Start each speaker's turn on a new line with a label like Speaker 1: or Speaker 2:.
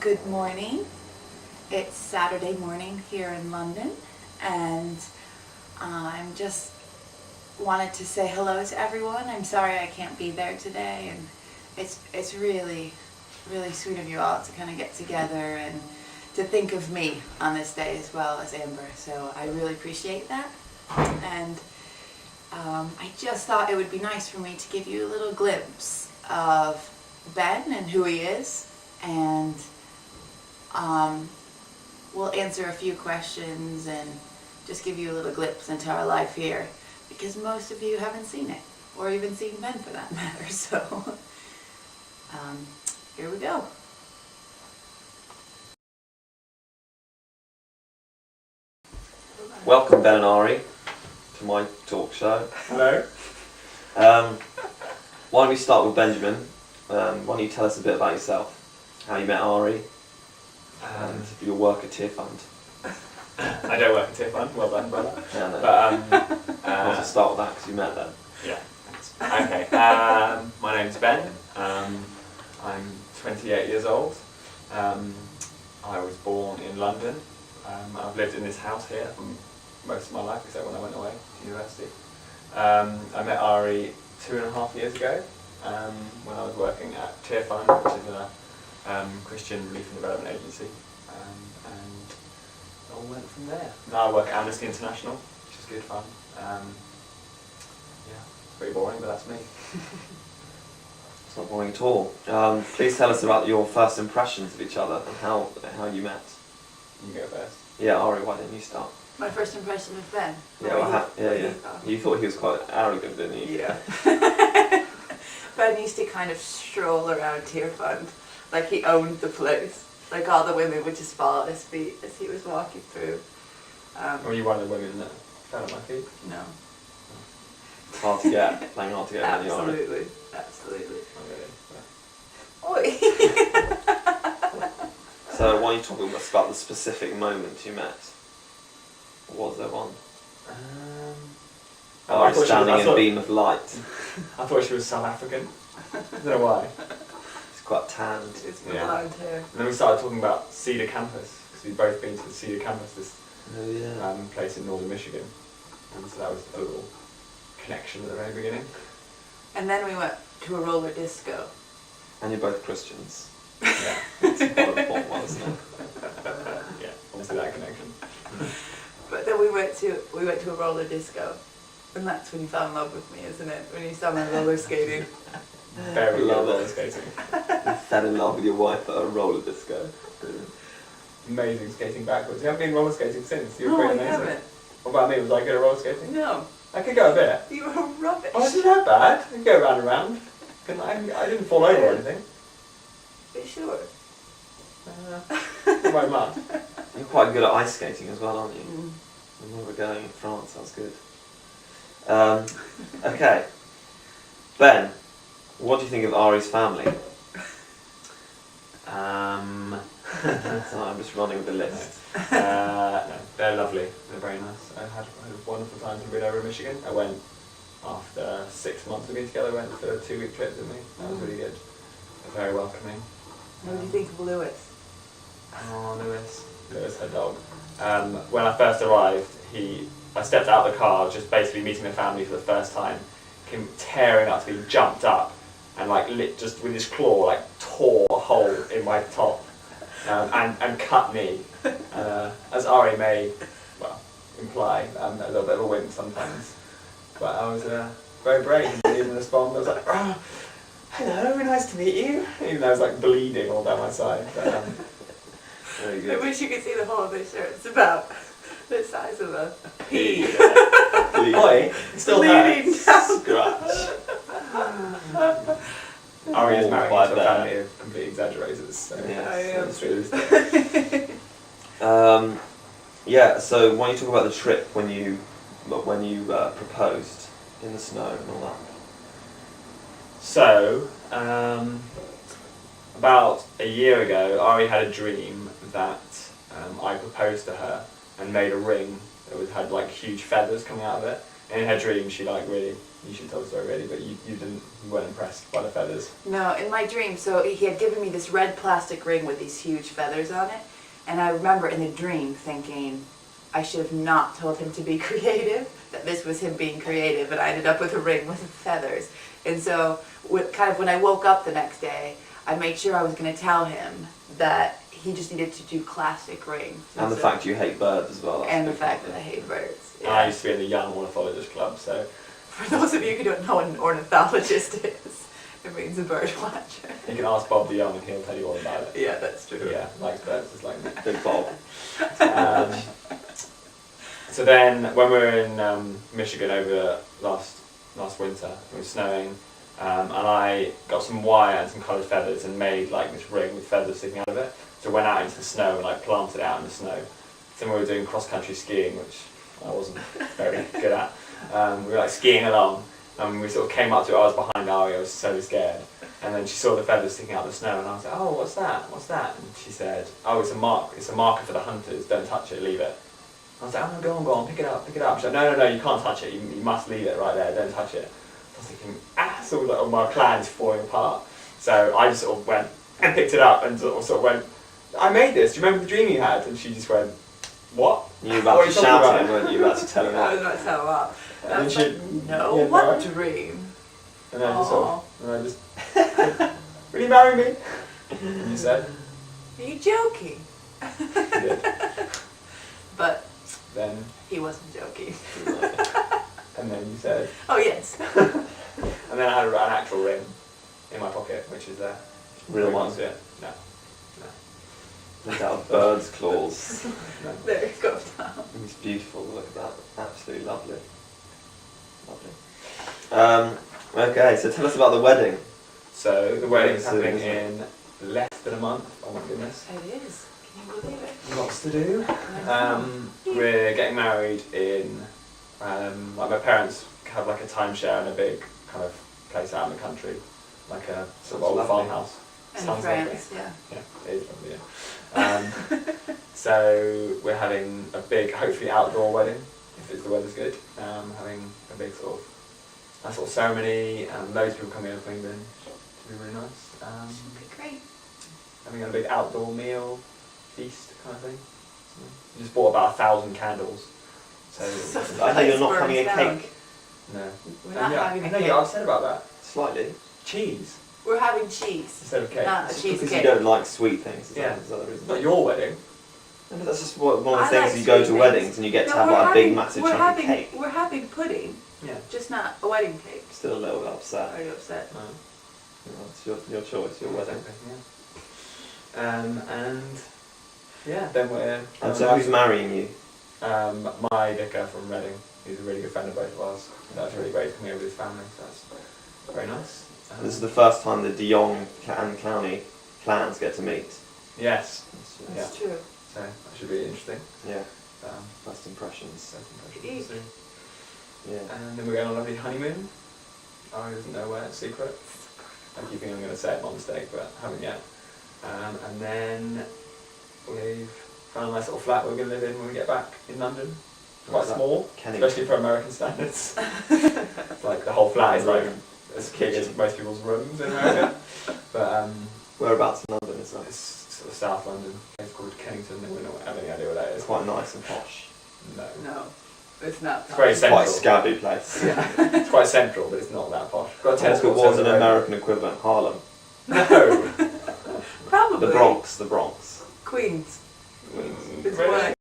Speaker 1: Good morning. It's Saturday morning here in London, and I'm just wanted to say hello to everyone. I'm sorry I can't be there today, and it's really sweet of you all to kind of get together and to think of me on this day as well as Amber. So I really appreciate that, and I just thought it would be nice for me to give you a little glimpse of Ben and who he is, and we'll answer a few questions and just give you a little glimpse into our life here, because most of you haven't seen it, or even seen Ben for that matter. So here we go.
Speaker 2: Welcome, Ben and Ari, to my talk show.
Speaker 3: Hello.
Speaker 2: Why don't we start with Benjamin? Why don't you tell us a bit about yourself, how you met Ari, and your work at Tear Fund?
Speaker 3: I don't work at Tier Fund, well done, brother.
Speaker 2: Yeah, no.
Speaker 3: But
Speaker 2: I'll just start with that because you met them.
Speaker 3: yeah, thanks. Okay. My name's Ben. I'm 28 years old. I was born in London. I've lived in this house here for most of my life, except when I went away to university. I met Ari 2.5 years ago when I was working at Tear Fund, which is a Christian relief and development agency, and it all went from there. Now I work at Amnesty International, which is good fun. Yeah, it's pretty boring, but that's me.
Speaker 2: It's not boring at all. Please tell us about your first impressions of each other and how you met.
Speaker 3: You go first.
Speaker 2: Yeah, Ari, why don't you start?
Speaker 1: My first impression of Ben.
Speaker 2: Yeah. You thought he was quite arrogant, didn't you?
Speaker 1: Yeah. Ben used to kind of stroll around Tear Fund like he owned the place. Like all the women would just fall at his feet as he was walking through.
Speaker 3: Were you one of the women that fell at my feet?
Speaker 1: No.
Speaker 2: It's hard to get, playing hard to get when you are.
Speaker 1: Absolutely.
Speaker 3: Not really. Yeah.
Speaker 1: Oi.
Speaker 2: So why don't you talk to us about the specific moment you met? What was there one?
Speaker 3: I thought
Speaker 2: standing in a
Speaker 3: thought-
Speaker 2: beam of light.
Speaker 3: I thought she was South African. I don't know why.
Speaker 2: It's quite tanned.
Speaker 1: It's
Speaker 3: Yeah.
Speaker 1: blonde hair.
Speaker 3: And then we started talking about Cedar Campus, because we'd both been to the Cedar Campus, this
Speaker 2: Oh yeah.
Speaker 3: place in northern Michigan. And so that was a little connection at the very beginning.
Speaker 1: And then we went to a roller disco.
Speaker 2: And you're both Christians.
Speaker 3: Yeah.
Speaker 2: That's quite an important one, isn't it?
Speaker 3: Yeah, obviously that connection.
Speaker 1: But then we went to a roller disco. And that's when you fell in love with me, isn't it? When you saw me roller skating.
Speaker 3: Very good
Speaker 2: Love it.
Speaker 3: roller skating.
Speaker 2: You fell in love with your wife at a roller disco.
Speaker 3: Amazing skating backwards. You haven't been roller skating since. You were
Speaker 1: No, I
Speaker 3: pretty amazing.
Speaker 1: haven't.
Speaker 3: What about me? Was I good at roller skating?
Speaker 1: No.
Speaker 3: I could go a bit.
Speaker 1: You were rubbish.
Speaker 3: Oh, I didn't that bad. I could go round and round. I didn't fall over or anything.
Speaker 1: Are you sure?
Speaker 3: Not very much.
Speaker 2: You're quite good at ice skating as well, aren't you?
Speaker 1: Mm.
Speaker 2: I remember going in France, that was good. Okay. Ben, what do you think of Ari's family? Sorry, I'm just running with the list.
Speaker 3: No, they're lovely. They're very nice. I had a wonderful time to be over in Michigan. I went after 6 months of being together. I went for a 2-week trip with me. That was really good. They're very welcoming.
Speaker 1: What do you think of Lewis?
Speaker 3: Oh, Lewis, her dog. When I first arrived, I stepped out of the car, just basically meeting the family for the first time. Came tearing up to me, jumped up, and just with his claw, tore a hole in my top, and cut me. As Ari may, imply, a little bit of a wimp sometimes. But I was very brave and didn't even respond. I was like, oh, hello, nice to meet you. Even though I was bleeding all down my side. But,
Speaker 2: Very
Speaker 1: I
Speaker 2: good.
Speaker 1: wish you could see the hole in this shirt. It's about the size of a pea.
Speaker 3: Oi, it still
Speaker 1: Bleeding
Speaker 3: hurts.
Speaker 1: down.
Speaker 2: Scratch.
Speaker 3: Ari is
Speaker 2: All
Speaker 3: married
Speaker 2: right
Speaker 3: to a
Speaker 2: there.
Speaker 3: family of complete exaggerators. So
Speaker 2: Yeah.
Speaker 1: I am.
Speaker 3: it's realistic.
Speaker 2: Yeah, so why don't you talk about the trip when you proposed in the snow and all that?
Speaker 3: So, about a year ago, Ari had a dream that I proposed to her and made a ring that had huge feathers coming out of it, in her dream, she like really, you should tell the story really, but you weren't impressed by the feathers.
Speaker 1: No, in my dream, so he had given me this red plastic ring with these huge feathers on it, and I remember in the dream thinking I should have not told him to be creative, that this was him being creative, and I ended up with a ring with feathers. And so, when I woke up the next day, I made sure I was going to tell him that he just needed to do classic rings.
Speaker 2: And the fact you hate birds as well.
Speaker 1: And the fact that I hate birds.
Speaker 3: Yeah. I used to be in the Young Ornithologist Club, so...
Speaker 1: For those of you who don't know what an ornithologist is, it means a bird watcher.
Speaker 3: You can ask Bob the Young and he'll tell you all about it.
Speaker 1: Yeah, that's true.
Speaker 3: Yeah, likes birds, it's like that.
Speaker 2: Big Bob.
Speaker 3: So then, when we were in Michigan over last winter, it was snowing, and I got some wire and some coloured feathers and made like this ring with feathers sticking out of it. So I went out into the snow and like planted it out in the snow. Then we were doing cross-country skiing, which I wasn't very good at. We were like skiing along, and we sort of came up to it. I was behind Ari, I was so scared. And then she saw the feathers sticking out of the snow, and I was like, "Oh, what's that? What's that?" And she said, "Oh, it's a mark. It's a marker for the hunters. Don't touch it. Leave it." I was like, "Oh, no, go on, pick it up, pick it up." She's like, "No, you can't touch it. You must leave it right there. Don't touch it." I was thinking, sort of like, all my plans falling apart. So I just sort of went and picked it up and sort of went, "I made this. Do you remember the dream you had?" And she just went, "What?"
Speaker 2: You were about to shout at him, weren't you? About to tell him
Speaker 1: I
Speaker 2: what?
Speaker 1: was about to tell him off.
Speaker 3: And
Speaker 1: I was
Speaker 3: then
Speaker 1: like, no,
Speaker 3: yeah,
Speaker 1: what
Speaker 3: no.
Speaker 1: dream?
Speaker 3: And then I just "Will you marry me?" And you said,
Speaker 1: Are you joking?
Speaker 3: "You did."
Speaker 1: But
Speaker 3: Then,
Speaker 1: he wasn't joking.
Speaker 3: and then you said,
Speaker 1: Oh, yes.
Speaker 3: and then I had an actual ring in my pocket, which is there.
Speaker 2: Real one.
Speaker 3: Yeah. No.
Speaker 2: Made out of birds' claws.
Speaker 3: No.
Speaker 1: There it goes down.
Speaker 2: It's beautiful, look at that. Absolutely lovely. Lovely. Okay, so tell us about the wedding.
Speaker 3: So the wedding's
Speaker 2: Soon,
Speaker 3: happening
Speaker 2: isn't
Speaker 3: in less than a month. Oh my goodness.
Speaker 1: It is. Can you believe it?
Speaker 3: Lots to do.
Speaker 1: I
Speaker 3: We're getting married in, like my parents have like a timeshare in a big kind of place out in the country, like a sort of old
Speaker 2: Lovely.
Speaker 3: farmhouse.
Speaker 1: In
Speaker 3: Sounds
Speaker 1: France,
Speaker 3: lovely.
Speaker 1: yeah.
Speaker 3: Yeah, it is lovely, yeah. So we're having a big, hopefully outdoor wedding, if the weather's good. Having a big sort of ceremony, and loads of people coming over from England, which will be really nice.
Speaker 1: Should be great.
Speaker 3: Having a big outdoor meal, feast kind of thing. So we just bought about 1,000 candles. So
Speaker 2: I know you're not
Speaker 1: Burns
Speaker 2: having a
Speaker 1: down.
Speaker 2: cake.
Speaker 3: no.
Speaker 1: We're not having
Speaker 3: I
Speaker 1: a
Speaker 3: know
Speaker 1: cake.
Speaker 3: you're upset about that.
Speaker 2: Slightly.
Speaker 3: Cheese
Speaker 1: We're having cheese.
Speaker 3: instead of cake.
Speaker 1: Not a
Speaker 2: It's because
Speaker 1: cheesecake.
Speaker 2: you don't like sweet things.
Speaker 3: Yeah.
Speaker 2: Is that the reason?
Speaker 3: It's not your wedding.
Speaker 2: No, but that's just one of the
Speaker 1: I
Speaker 2: things
Speaker 1: like
Speaker 2: you go to
Speaker 1: sweet
Speaker 2: weddings
Speaker 1: things.
Speaker 2: and you get to
Speaker 1: No,
Speaker 2: have
Speaker 1: we're
Speaker 2: like a big
Speaker 1: having-
Speaker 2: massive
Speaker 1: we're
Speaker 2: chunk
Speaker 1: having,
Speaker 2: of cake.
Speaker 1: We're having pudding,
Speaker 3: Yeah.
Speaker 1: just not a wedding cake.
Speaker 2: Still a little bit upset.
Speaker 1: Are you upset?
Speaker 3: Oh.
Speaker 2: It's your choice, your wedding.
Speaker 3: Yeah. And yeah, then we're.
Speaker 2: And so who's marrying you?
Speaker 3: My vicar from Reading. He's a really good friend of both of ours. That's really great coming over with his family. So that's very nice.
Speaker 2: And this is the first time the De Jong and Clowney clans get to meet.
Speaker 3: Yes.
Speaker 1: That's true.
Speaker 3: So that should be interesting.
Speaker 2: Yeah.
Speaker 3: Um,
Speaker 2: First impressions.
Speaker 1: Eek.
Speaker 3: so,
Speaker 2: Yeah.
Speaker 3: and then we're going on a lovely honeymoon. I doesn't know where, it's secret. I keep thinking I'm going to say it by mistake, but haven't yet. And then we've found a nice little flat we're going to live in when we get back in London. Quite
Speaker 2: Where's that?
Speaker 3: small,
Speaker 2: Kennington.
Speaker 3: especially for American standards. It's like the whole flat is like as big as most people's rooms in America. But
Speaker 2: Whereabouts in London is that?
Speaker 3: it's sort of South London. It's called Kennington. We don't have any idea what that
Speaker 2: It's
Speaker 3: is.
Speaker 2: quite nice and posh.
Speaker 3: No.
Speaker 1: No, it's not.
Speaker 3: It's very
Speaker 2: It's quite a
Speaker 3: central.
Speaker 2: scabby place.
Speaker 1: Yeah.
Speaker 3: It's quite central, but it's not that posh. Got a tennis
Speaker 2: What
Speaker 3: court
Speaker 2: was an
Speaker 3: over the road.
Speaker 2: American equivalent? Harlem.
Speaker 3: No.
Speaker 1: Probably.
Speaker 2: The Bronx.
Speaker 1: Queens.
Speaker 3: Mm,
Speaker 1: It's
Speaker 3: really?
Speaker 1: what